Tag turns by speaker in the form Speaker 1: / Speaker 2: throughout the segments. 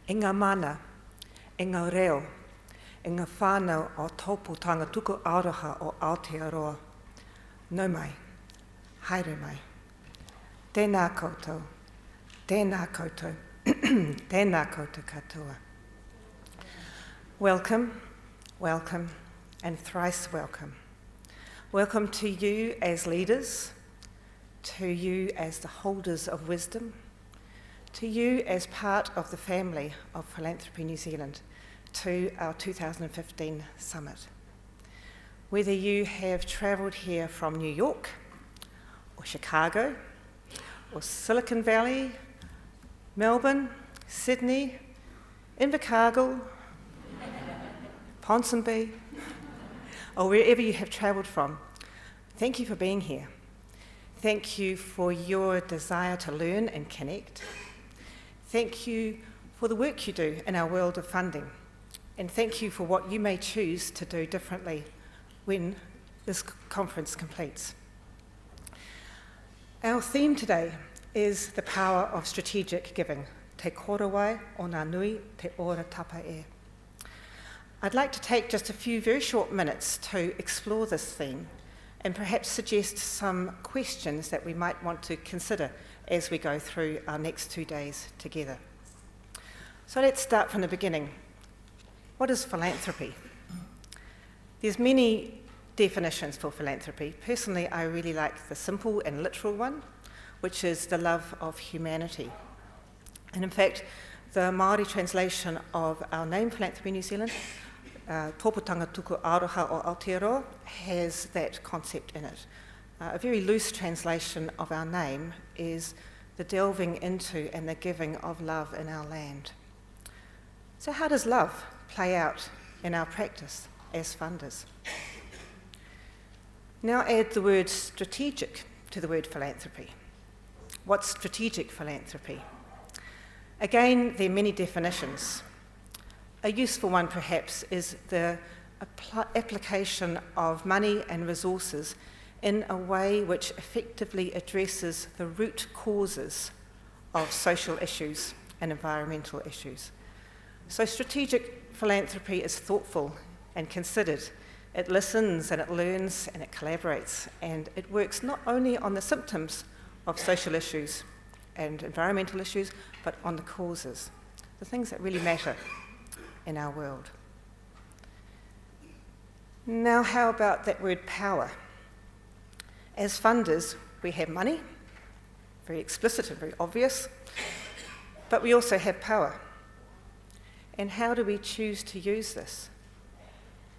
Speaker 1: e ngā mana, e ngā reo, e ngā whānau o tōpūtanga tuku auraha o Aotearoa. Nau mai, haere mai. Tēnā koutou, tēnā koutou, tēnā koutou katoa. Welcome, welcome, and thrice welcome. Welcome to you as leaders, to you as the holders of wisdom, to you as part of the family of Philanthropy New Zealand, to our 2015 Summit. Whether you have travelled here from New York, or Chicago, or Silicon Valley, Melbourne, Sydney, Invercargill, Ponsonby, or wherever you have travelled from, thank you for being here. Thank you for your desire to learn and connect. Thank you for the work you do in our world of funding. And thank you for what you may choose to do differently when this conference completes. Our theme today is the power of strategic giving. Te korowai o ngā nui te ora tapa e. I'd like to take just a few very short minutes to explore this theme and perhaps suggest some questions that we might want to consider as we go through our next 2 days together. So let's start from the beginning. What is philanthropy? There's many definitions for philanthropy. Personally, I really like the simple and literal one, which is the love of humanity. And in fact, the Māori translation of our name, Philanthropy New Zealand, Tōpūtanga tuku aroha o Aotearoa, has that concept in it. A very loose translation of our name is the delving into and the giving of love in our land. So how does love play out in our practice as funders? Now add the word strategic to the word philanthropy. What's strategic philanthropy? Again, there are many definitions. A useful one perhaps is the application of money and resources in a way which effectively addresses the root causes of social issues and environmental issues. So strategic philanthropy is thoughtful and considered. It listens and it learns and it collaborates, and it works not only on the symptoms of social issues and environmental issues, but on the causes, the things that really matter in our world. Now, how about that word power? As funders, we have money, very explicit and very obvious, but we also have power. And how do we choose to use this?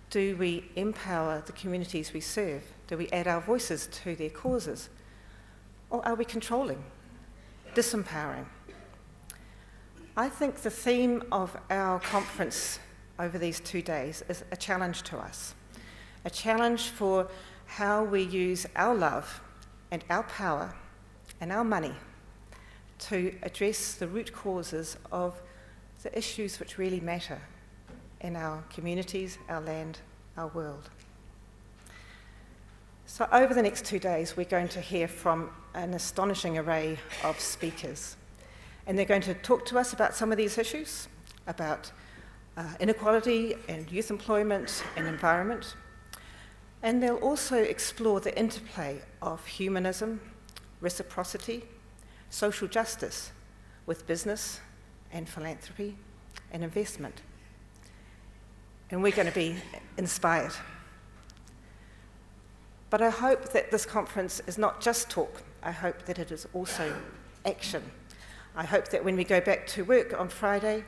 Speaker 1: Do we empower the communities we serve? Do we add our voices to their causes? Or are we controlling, disempowering? I think the theme of our conference over these 2 days is a challenge to us, a challenge for how we use our love and our power and our money to address the root causes of the issues which really matter in our communities, our land, our world. So over the next 2 days, we're going to hear from an astonishing array of speakers. And they're going to talk to us about some of these issues, about inequality and youth employment and environment. And they'll also explore the interplay of humanism, reciprocity, social justice with business and philanthropy and investment. And we're going to be inspired. But I hope that this conference is not just talk. I hope that it is also action. I hope that when we go back to work on Friday,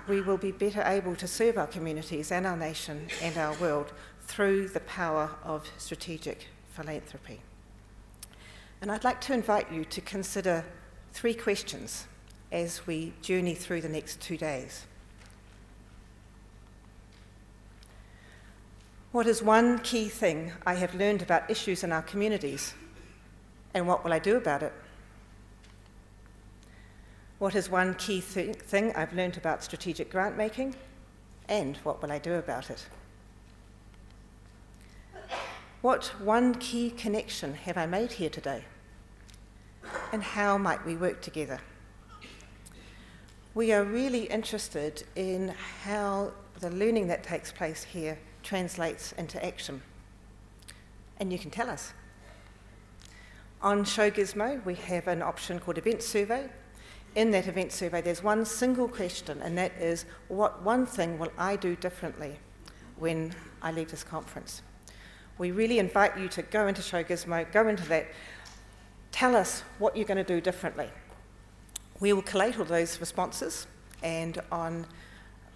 Speaker 1: we will be better able to serve our communities and our nation and our world through the power of strategic philanthropy. And I'd like to invite you to consider 3 questions as we journey through the next 2 days. What is one key thing I have learned about issues in our communities, and what will I do about it? What is one key thing I've learned about strategic grant making, and what will I do about it? What one key connection have I made here today? And how might we work together? we are really interested in how the learning that takes place here translates into action. And you can tell us. On Show Gizmo, we have an option called Event Survey. In that event survey, there's one single question, and that is, what one thing will I do differently when I leave this conference? We really invite you to go into Show Gizmo, go into that, tell us what you're going to do differently. We will collate all those responses, and on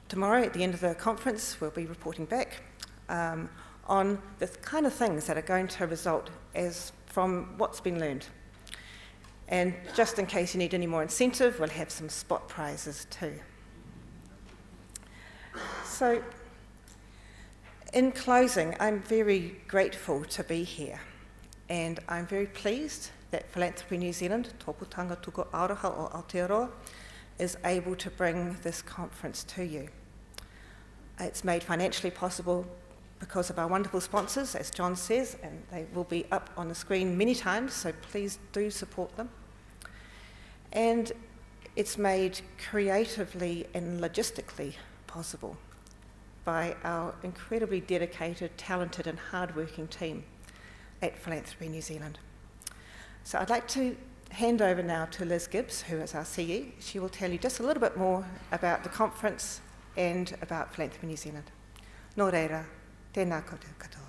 Speaker 1: tomorrow at the end of the conference, we'll be reporting back on the kind of things that are going to result as from what's been learned. And just in case you need any more incentive, we'll have some spot prizes too. So, in closing, I'm very grateful to be here, and I'm very pleased that Philanthropy New Zealand, Tōpūtanga Tuko Aroha o Aotearoa, is able to bring this conference to you. It's made financially possible because of our wonderful sponsors, as John says, and they will be up on the screen many times, so please do support them. And it's made creatively and logistically possible by our incredibly dedicated, talented and hard-working team at Philanthropy New Zealand. So I'd like to hand over now to Liz Gibbs, who is our CE. She will tell you just a little bit more about the conference and about Philanthropy New Zealand. Nō reira, tēnā koutou katoa.